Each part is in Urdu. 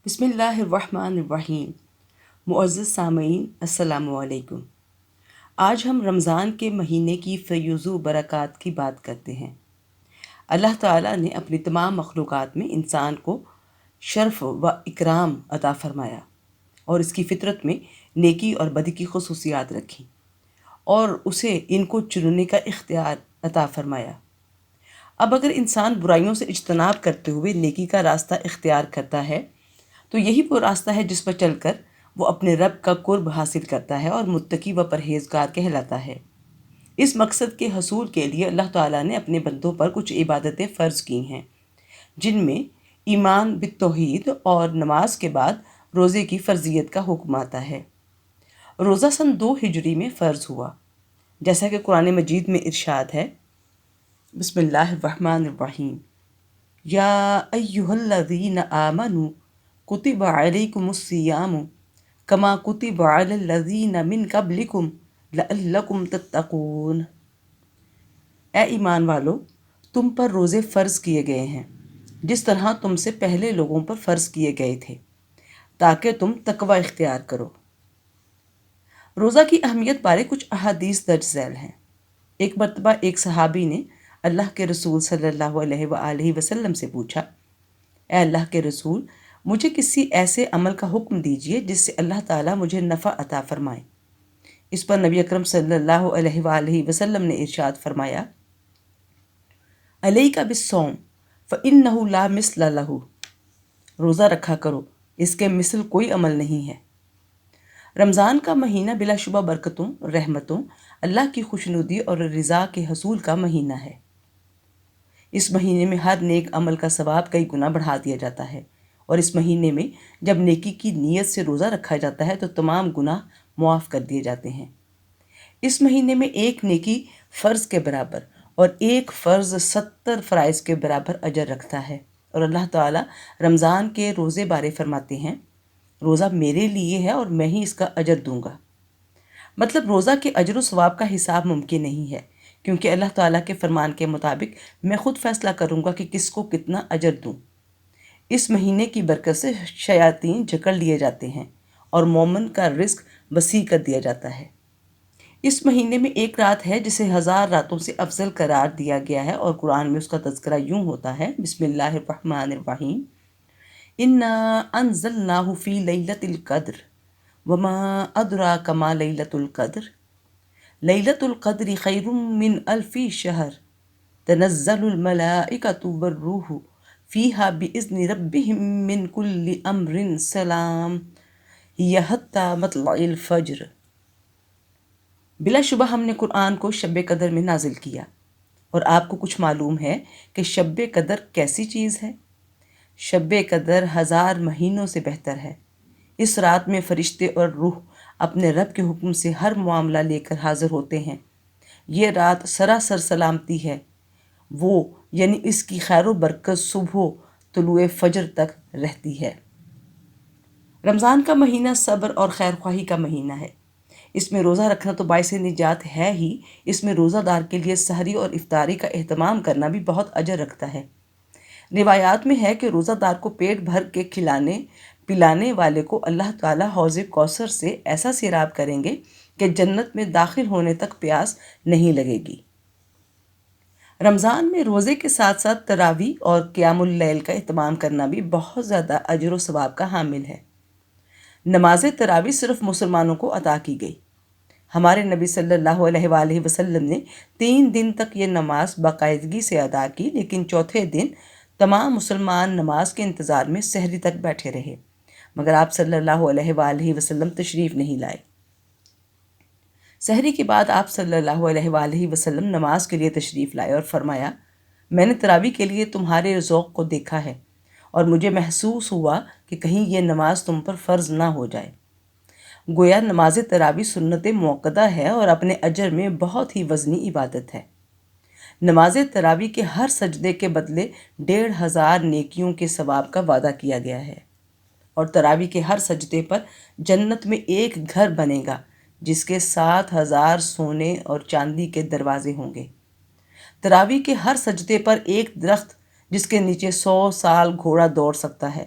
بسم اللہ الرحمن الرحیم۔ معزز سامعین، السلام علیکم۔ آج ہم رمضان کے مہینے کی فیوز و برکات کی بات کرتے ہیں۔ اللہ تعالیٰ نے اپنی تمام مخلوقات میں انسان کو شرف و اکرام عطا فرمایا اور اس کی فطرت میں نیکی اور بدی کی خصوصیات رکھی اور اسے ان کو چننے کا اختیار عطا فرمایا۔ اب اگر انسان برائیوں سے اجتناب کرتے ہوئے نیکی کا راستہ اختیار کرتا ہے تو یہی وہ راستہ ہے جس پر چل کر وہ اپنے رب کا قرب حاصل کرتا ہے اور متقی و پرہیزگار کہلاتا ہے۔ اس مقصد کے حصول کے لیے اللہ تعالیٰ نے اپنے بندوں پر کچھ عبادتیں فرض کی ہیں، جن میں ایمان بالتوحید اور نماز کے بعد روزے کی فرضیت کا حکم آتا ہے۔ روزہ سن 2 ہجری میں فرض ہوا، جیسا کہ قرآن مجید میں ارشاد ہے۔ بسم اللہ الرحمن الرحیم۔ یا ایہا الذین آمنوا کتب علیکم الصیام کما کتب علی الذین من قبلکم لعلکم تتقون۔ اے ایمان والو، تم پر روزے فرض کیے گئے ہیں جس طرح تم سے پہلے لوگوں پر فرض کیے گئے تھے، تاکہ تم تقوی اختیار کرو۔ روزہ کی اہمیت بارے کچھ احادیث درج ذیل ہیں۔ ایک مرتبہ ایک صحابی نے اللہ کے رسول صلی اللہ علیہ وآلہ وسلم سے پوچھا، اے اللہ کے رسول، مجھے کسی ایسے عمل کا حکم دیجیے جس سے اللہ تعالیٰ مجھے نفع عطا فرمائے۔ اس پر نبی اکرم صلی اللہ علیہ وآلہ وسلم نے ارشاد فرمایا، علیک بالصوم فإنہ لا مثل لہ۔ روزہ رکھا کرو، اس کے مثل کوئی عمل نہیں ہے۔ رمضان کا مہینہ بلا شبہ برکتوں، رحمتوں، اللہ کی خوشنودی اور رضا کے حصول کا مہینہ ہے۔ اس مہینے میں ہر نیک عمل کا ثواب کئی گنا بڑھا دیا جاتا ہے، اور اس مہینے میں جب نیکی کی نیت سے روزہ رکھا جاتا ہے تو تمام گناہ معاف کر دیے جاتے ہیں۔ اس مہینے میں ایک نیکی فرض کے برابر اور ایک فرض 70 فرائض کے برابر اجر رکھتا ہے، اور اللہ تعالیٰ رمضان کے روزے بارے فرماتے ہیں، روزہ میرے لیے ہے اور میں ہی اس کا اجر دوں گا۔ مطلب روزہ کے اجر و ثواب کا حساب ممکن نہیں ہے، کیونکہ اللہ تعالیٰ کے فرمان کے مطابق میں خود فیصلہ کروں گا کہ کس کو کتنا اجر دوں۔ اس مہینے کی برکت سے شیاطین جکڑ لیے جاتے ہیں اور مومن کا رزق وسیع کر دیا جاتا ہے۔ اس مہینے میں ایک رات ہے جسے 1000 راتوں سے افضل قرار دیا گیا ہے، اور قرآن میں اس کا تذکرہ یوں ہوتا ہے۔ بسم اللہ الرحمن الرحیم۔ انا انزلناہ فی لیلۃ القدر وما ادراک ما لیلۃ القدر لیلۃ القدر خیر من الف شہر تنزل الملائکۃ والروح فیہا بإذن ربہم من کل امر سلام ہی حتی مطلع الفجر۔ بلا شبہ ہم نے قرآن کو شب قدر میں نازل کیا، اور آپ کو کچھ معلوم ہے کہ شب قدر کیسی چیز ہے؟ شب قدر 1000 مہینوں سے بہتر ہے۔ اس رات میں فرشتے اور روح اپنے رب کے حکم سے ہر معاملہ لے کر حاضر ہوتے ہیں۔ یہ رات سراسر سلامتی ہے، وہ یعنی اس کی خیر و برکت صبح طلوع فجر تک رہتی ہے۔ رمضان کا مہینہ صبر اور خیر خواہی کا مہینہ ہے۔ اس میں روزہ رکھنا تو باعث نجات ہے ہی، اس میں روزہ دار کے لیے سحری اور افطاری کا اہتمام کرنا بھی بہت اجر رکھتا ہے۔ روایات میں ہے کہ روزہ دار کو پیٹ بھر کے کھلانے پلانے والے کو اللہ تعالیٰ حوض کوثر سے ایسا سیراب کریں گے کہ جنت میں داخل ہونے تک پیاس نہیں لگے گی۔ رمضان میں روزے کے ساتھ ساتھ تراویح اور قیام اللیل کا اہتمام کرنا بھی بہت زیادہ اجر و ثواب کا حامل ہے۔ نماز تراویح صرف مسلمانوں کو عطا کی گئی۔ ہمارے نبی صلی اللہ علیہ وآلہ وسلم نے 3 دن تک یہ نماز باقاعدگی سے ادا کی، لیکن چوتھے دن تمام مسلمان نماز کے انتظار میں سحری تک بیٹھے رہے، مگر آپ صلی اللہ علیہ وآلہ وسلم تشریف نہیں لائے۔ سحری کے بعد آپ صلی اللہ علیہ وآلہ وسلم نماز کے لیے تشریف لائے اور فرمایا، میں نے تراویح کے لیے تمہارے ذوق کو دیکھا ہے اور مجھے محسوس ہوا کہ کہیں یہ نماز تم پر فرض نہ ہو جائے۔ گویا نماز تراویح سنت موقدہ ہے اور اپنے اجر میں بہت ہی وزنی عبادت ہے۔ نماز تراویح کے ہر سجدے کے بدلے 1500 نیکیوں کے ثواب کا وعدہ کیا گیا ہے، اور تراویح کے ہر سجدے پر جنت میں ایک گھر بنے گا جس کے 7000 سونے اور چاندی کے دروازے ہوں گے۔ تراویح کے ہر سجدے پر ایک درخت جس کے نیچے 100 سال گھوڑا دوڑ سکتا ہے،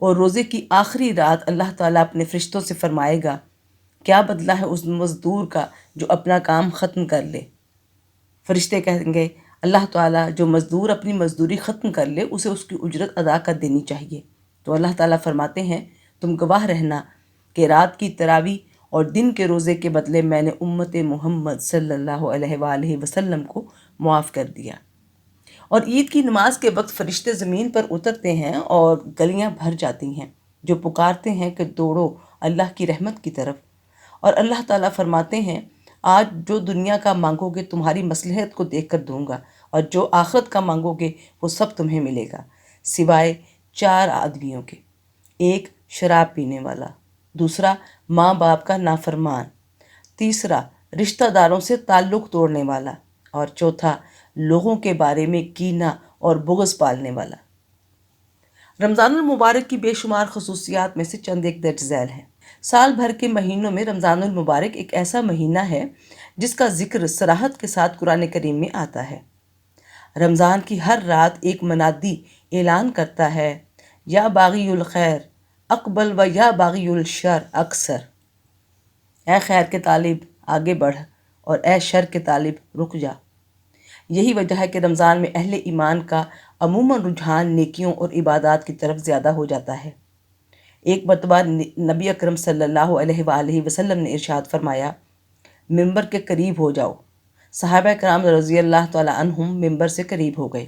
اور روزے کی آخری رات اللہ تعالیٰ اپنے فرشتوں سے فرمائے گا کیا بدلہ ہے اس مزدور کا جو اپنا کام ختم کر لے۔ فرشتے کہیں گے اللہ تعالیٰ جو مزدور اپنی مزدوری ختم کر لے اسے اس کی اجرت ادا کر دینی چاہیے۔ تو اللہ تعالیٰ فرماتے ہیں تم گواہ رہنا کہ رات کی تراویح اور دن کے روزے کے بدلے میں نے امت محمد صلی اللہ علیہ وآلہ وسلم کو معاف کر دیا۔ اور عید کی نماز کے وقت فرشتے زمین پر اترتے ہیں اور گلیاں بھر جاتی ہیں جو پکارتے ہیں کہ دوڑو اللہ کی رحمت کی طرف، اور اللہ تعالیٰ فرماتے ہیں آج جو دنیا کا مانگو گے تمہاری مصلحت کو دیکھ کر دوں گا، اور جو آخرت کا مانگو گے وہ سب تمہیں ملے گا سوائے 4 آدمیوں کے، ایک شراب پینے والا، دوسرا ماں باپ کا نافرمان، تیسرا رشتہ داروں سے تعلق توڑنے والا، اور چوتھا لوگوں کے بارے میں کینہ اور بغض پالنے والا۔ رمضان المبارک کی بے شمار خصوصیات میں سے چند ایک درج ذیل ہیں۔ سال بھر کے مہینوں میں رمضان المبارک ایک ایسا مہینہ ہے جس کا ذکر صراحت کے ساتھ قرآن کریم میں آتا ہے۔ رمضان کی ہر رات ایک منادی اعلان کرتا ہے یا باغی الخیر اقبل و یا باغی الشر اکثر، اے خیر کے طالب آگے بڑھ اور اے شر کے طالب رک جا۔ یہی وجہ ہے کہ رمضان میں اہل ایمان کا عموماً رجحان نیکیوں اور عبادات کی طرف زیادہ ہو جاتا ہے۔ ایک مرتبہ نبی اکرم صلی اللہ علیہ وآلہ وسلم نے ارشاد فرمایا ممبر کے قریب ہو جاؤ۔ صحابہ کرام رضی اللہ تعالیٰ عنہم ممبر سے قریب ہو گئے۔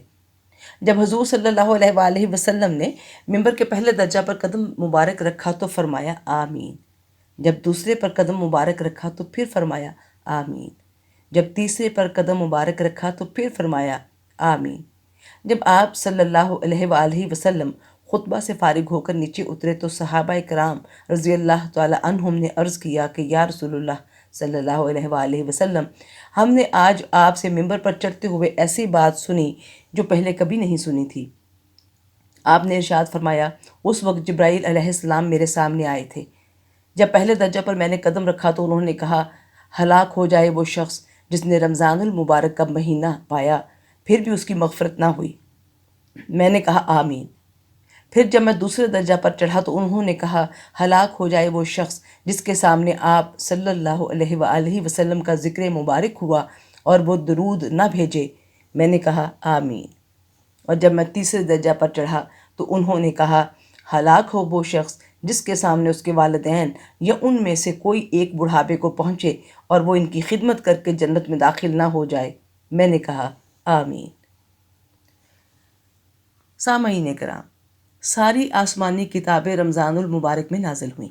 جب حضور صلی اللہ علیہ وآلہ وسلم نے ممبر کے پہلے درجہ پر قدم مبارک رکھا تو فرمایا آمین، جب دوسرے پر قدم مبارک رکھا تو پھر فرمایا آمین، جب تیسرے پر قدم مبارک رکھا تو پھر فرمایا آمین۔ جب آپ صلی اللہ علیہ وآلہ وسلم خطبہ سے فارغ ہو کر نیچے اترے تو صحابہ کرام رضی اللہ تعالیٰ عنہم نے عرض کیا کہ یا رسول اللہ صلی اللہ علیہ وآلہ وسلم، ہم نے آج آپ سے ممبر پر چڑھتے ہوئے ایسی بات سنی جو پہلے کبھی نہیں سنی تھی۔ آپ نے ارشاد فرمایا اس وقت جبرائیل علیہ السلام میرے سامنے آئے تھے۔ جب پہلے درجہ پر میں نے قدم رکھا تو انہوں نے کہا ہلاک ہو جائے وہ شخص جس نے رمضان المبارک کا مہینہ پایا پھر بھی اس کی مغفرت نہ ہوئی۔ میں نے کہا آمین۔ پھر جب میں دوسرے درجہ پر چڑھا تو انہوں نے کہا ہلاک ہو جائے وہ شخص جس کے سامنے آپ صلی اللہ علیہ وآلہ وسلم کا ذکر مبارک ہوا اور وہ درود نہ بھیجے۔ میں نے کہا آمین۔ اور جب میں تیسرے درجہ پر چڑھا تو انہوں نے کہا ہلاک ہو وہ شخص جس کے سامنے اس کے والدین یا ان میں سے کوئی ایک بڑھاپے کو پہنچے اور وہ ان کی خدمت کر کے جنت میں داخل نہ ہو جائے۔ میں نے کہا آمین۔ سامعین کرام، ساری آسمانی کتابیں رمضان المبارک میں نازل ہوئیں۔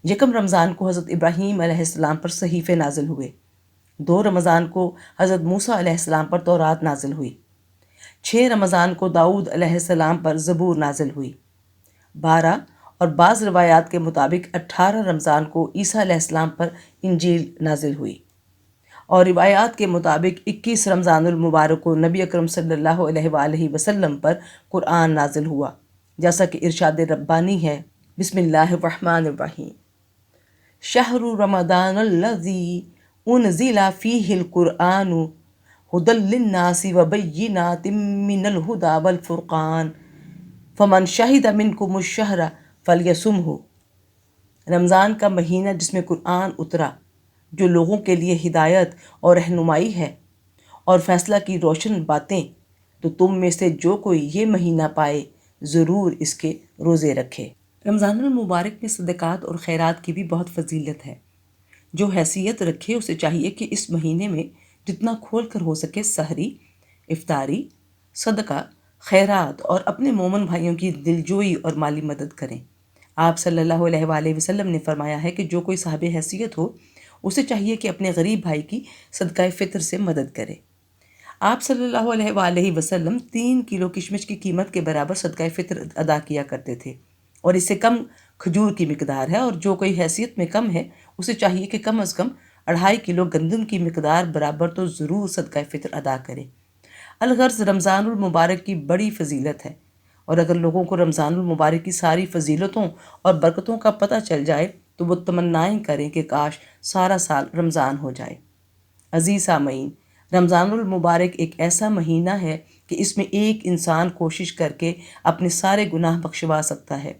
یکم رمضان کو حضرت ابراہیم علیہ السلام پر صحیفے نازل ہوئے، 2 رمضان کو حضرت موسیٰ علیہ السلام پر تورات نازل ہوئی، 6 رمضان کو داؤد علیہ السلام پر زبور نازل ہوئی، 12 اور بعض روایات کے مطابق 18 رمضان کو عیسیٰ علیہ السلام پر انجیل نازل ہوئی، اور روایات کے مطابق 21 رمضان المبارک کو نبی اکرم صلی اللہ علیہ وآلہ وسلم پر قرآن نازل ہوا، جیسا کہ ارشاد ربانی ہے بسم اللہ الرحمن الرحیم شہر رمضان الذی انزل فیہ القرآن ھدی للناس وبینات من الھدی والفرقان فمن شہد منکم الشہر فلیصمہ۔ رمضان کا مہینہ جس میں قرآن اترا جو لوگوں کے لیے ہدایت اور رہنمائی ہے اور فیصلہ کی روشن باتیں، تو تم میں سے جو کوئی یہ مہینہ پائے ضرور اس کے روزے رکھے۔ رمضان المبارک میں صدقات اور خیرات کی بھی بہت فضیلت ہے۔ جو حیثیت رکھے اسے چاہیے کہ اس مہینے میں جتنا کھول کر ہو سکے سحری، افطاری، صدقہ، خیرات اور اپنے مومن بھائیوں کی دلجوئی اور مالی مدد کریں۔ آپ صلی اللہ علیہ وآلہ وسلم نے فرمایا ہے کہ جو کوئی صاحب حیثیت ہو اسے چاہیے کہ اپنے غریب بھائی کی صدقہ فطر سے مدد کرے۔ آپ صلی اللہ علیہ وآلہ وسلم 3 کلو کشمش کی قیمت کے برابر صدقہ فطر ادا کیا کرتے تھے، اور اس سے کم کھجور کی مقدار ہے، اور جو کوئی حیثیت میں کم ہے اسے چاہیے کہ کم از کم 2.5 کلو گندم کی مقدار برابر تو ضرور صدقہ فطر ادا کرے۔ الغرض رمضان المبارک کی بڑی فضیلت ہے، اور اگر لوگوں کو رمضان المبارک کی ساری فضیلتوں اور برکتوں کا پتہ چل جائے تو وہ تمنائیں کریں کہ کاش سارا سال رمضان ہو جائے۔ عزیز سامعین، رمضان المبارک ایک ایسا مہینہ ہے کہ اس میں ایک انسان کوشش کر کے اپنے سارے گناہ بخشوا سکتا ہے۔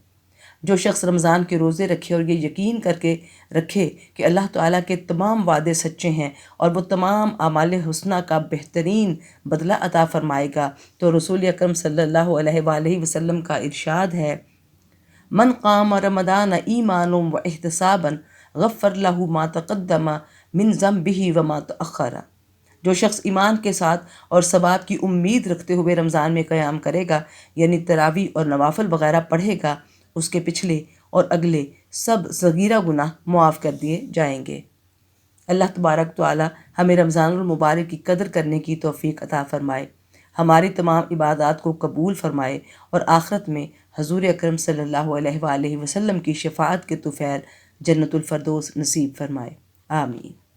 جو شخص رمضان کے روزے رکھے اور یہ یقین کر کے رکھے کہ اللہ تعالیٰ کے تمام وعدے سچے ہیں اور وہ تمام اعمال حسنہ کا بہترین بدلہ عطا فرمائے گا، تو رسول اکرم صلی اللہ علیہ وآلہ وسلم کا ارشاد ہے، من قام رمضان ایمانا و احتسابا غفر له ما تقدم من ذنبه وما تأخر۔ جو شخص ایمان کے ساتھ اور ثواب کی امید رکھتے ہوئے رمضان میں قیام کرے گا، یعنی تراویح اور نوافل وغیرہ پڑھے گا، اس کے پچھلے اور اگلے سب صغیرہ گناہ معاف کر دیے جائیں گے۔ اللہ تبارک تعالی ہمیں رمضان المبارک کی قدر کرنے کی توفیق عطا فرمائے، ہماری تمام عبادات کو قبول فرمائے اور آخرت میں حضور اکرم صلی اللہ علیہ وآلہ وسلم کی شفاعت کے طفیل جنت الفردوس نصیب فرمائے۔ آمین۔